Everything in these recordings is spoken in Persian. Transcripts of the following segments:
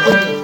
है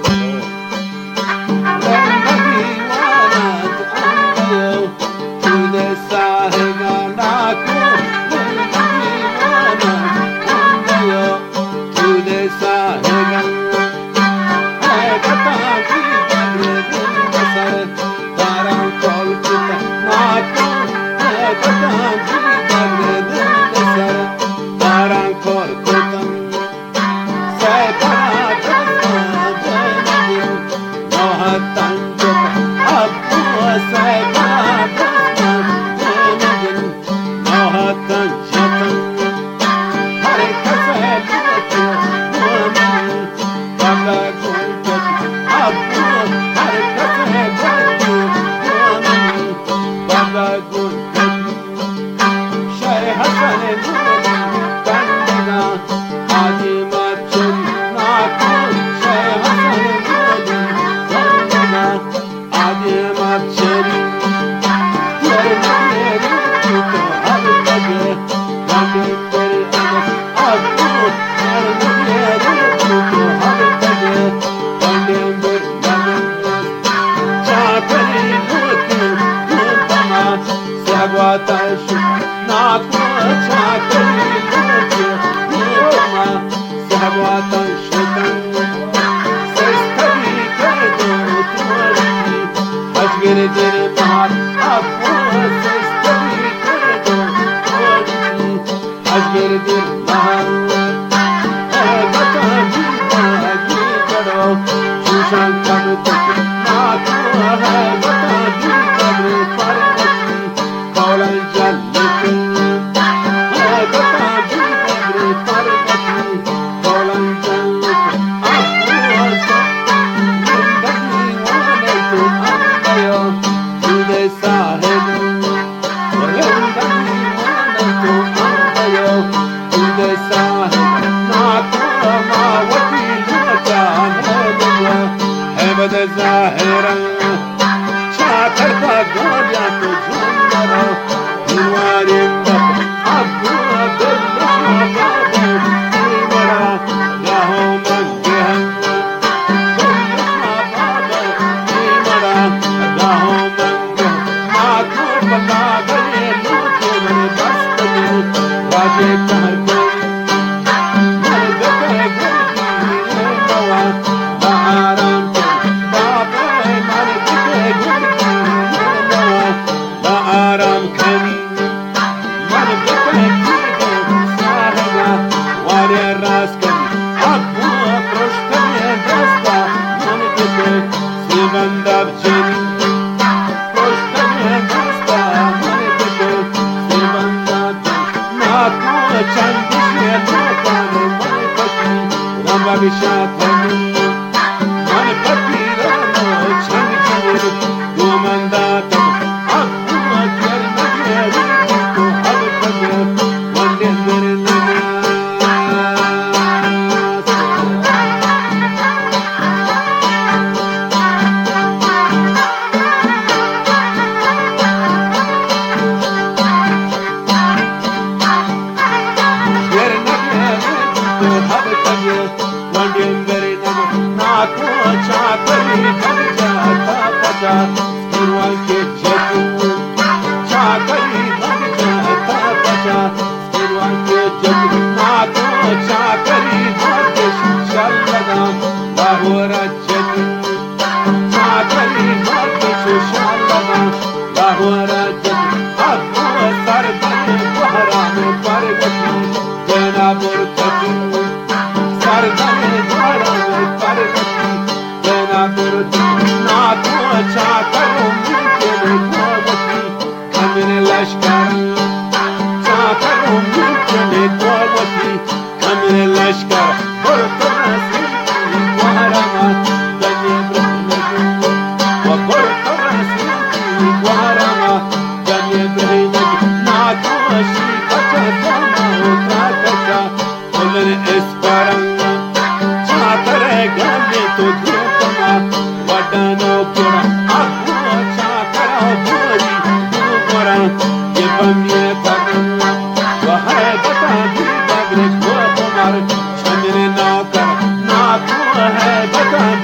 बता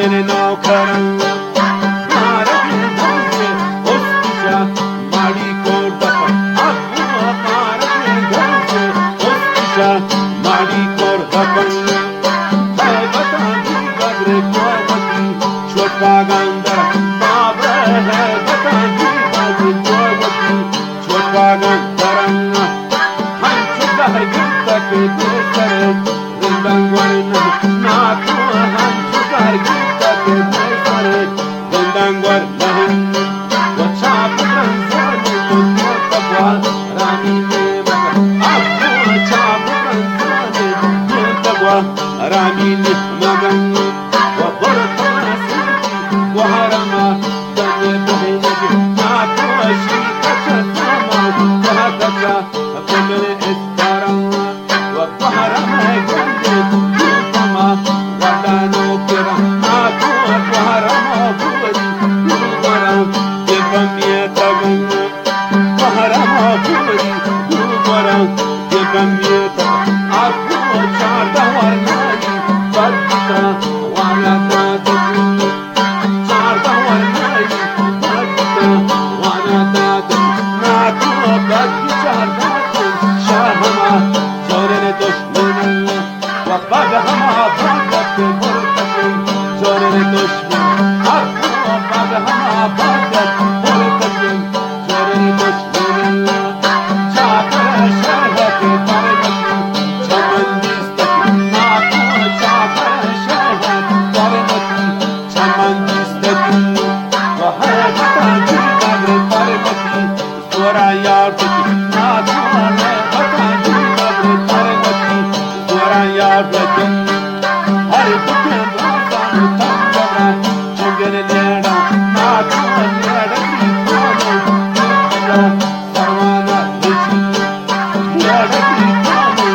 شنگن نوکرم مارد دنگه استیجا مالی کردفا ابو مارد دنگه استیجا مالی کردفا هیبتا دیگر کوتی چوت باگندر بابر هیبتا دیگر کوتی چوت باگندرم هنچو زهر گرتک دیسر زندانگوارنا ناتو هنچو زهر گرتک دیسر زندانگوارنا و چاپ رنزانی مرتبا رانی نمکا ابو چاپ رنزانی مرتبا رانی نمکا و برطنا سیدی و حرما دنی بهنگی ناتو شیطا چساما جهتا کمن استارم و بحرم گندت یوتما ودانو کرم ناتو بحرم بودی دوبارم دفمیتم بحرم بودی دوبارم دفمیتم ابو چارده ورنایی بدتا وانا دادم چارده ورنایی بدتا وانا دادم ناتو بدی چارده شاهما جورن دشمن و بدهما بدت مرتکن جورن دشمن ابو بدهما بدت مرتکن جورن دشمن چاکر شهرت درمکی چمن دیستکی ناتو چاکر شهرت درمکی چمن دیستکی و هیبتا دیگر درمکی سورا یاردکی ناتو Yardım, her bugün razan tanrıra, çengene lera, nakma lera kitano, lera, sarvana lechi, lera kitano,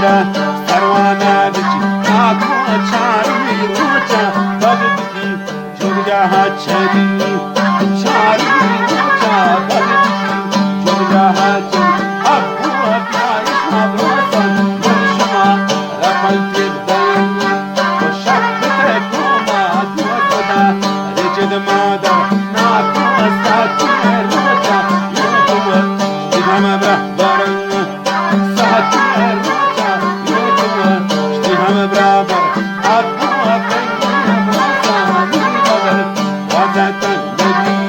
lera, sarvana lechi, nakma charmi rocha, bhagavati, jogja hachadi, charmi rocha, bhagavati, jogja hachadi, abu abhay shabrosan, shama. الجبال وشقت كوما دودا رجد مادا ناتو ساتير روجا يوتو اشتهم برهبرن ساتير روجا يوتو اشتهم برهبر ابو بني مرساني ببر وزتا نبي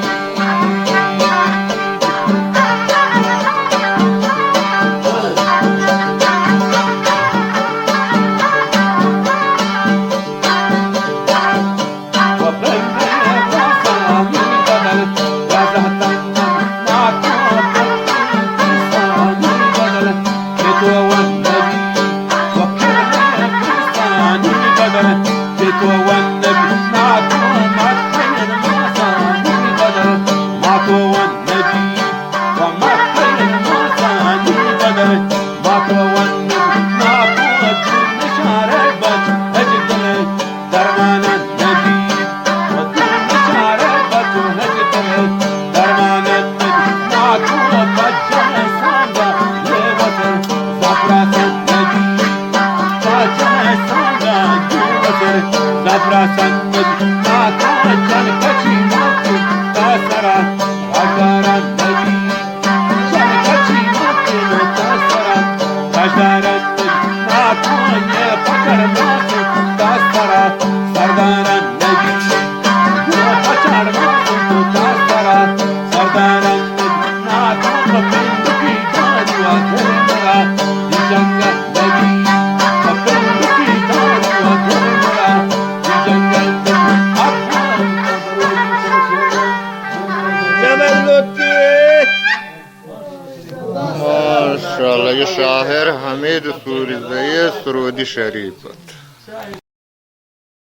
माशाअल्लाह ये शाहिर हमीद सूरी सरूदी शरीफ